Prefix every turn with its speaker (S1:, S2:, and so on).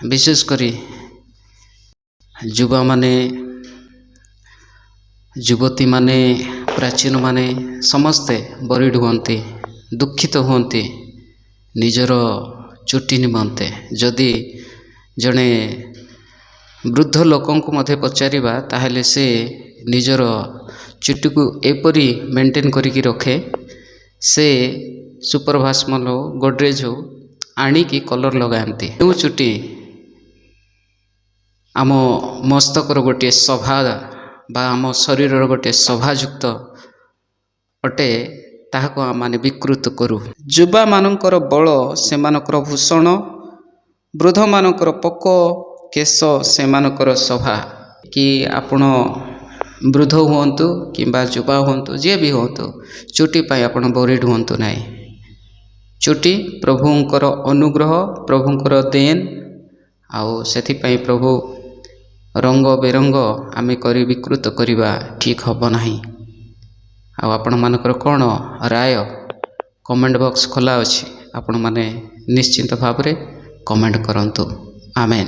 S1: विशेष करी युवा माने युवती माने प्राचीन माने समस्ते बरीड हुअन्ति दुखित हुअन्ति निजर चुटी निमन्ते। जदि जड़े वृद्ध लोकंकु मध्य पचारिबा ताहेले से निजर चुटी को एपरी मेंटेन करिकी रखे। से सुपर भास्मल हो गोडरेज हो आनिकी कलर लगाती। जो चुटी आम मस्तकर गोटे सभा बा आम शरीर गोटे सभायुक्त अटे ताहाको आमाने विकृत करू। युवा मानकर बल सेमानकर भूषण वृद्ध मानकर पक केश सेमानकर सभा। कि आपण वृद्ध हुअन्तु किंबा युवा हुअन्तु जे भी हुअन्तु चुटी पाई आपण बरीड हुअन्तु नाही। चुटी प्रभुंकर अनुग्रह प्रभुंकर देन आउ सेथिपाई प्रभु रंग बेरंग आमे करी विकृत करिबा ठीक हब नाही। आउ आपण मानकर कोन राय कमेंट बॉक्स खोला अछि। आपण माने निश्चिंत भाव रे कमेंट करंतु। आमेन।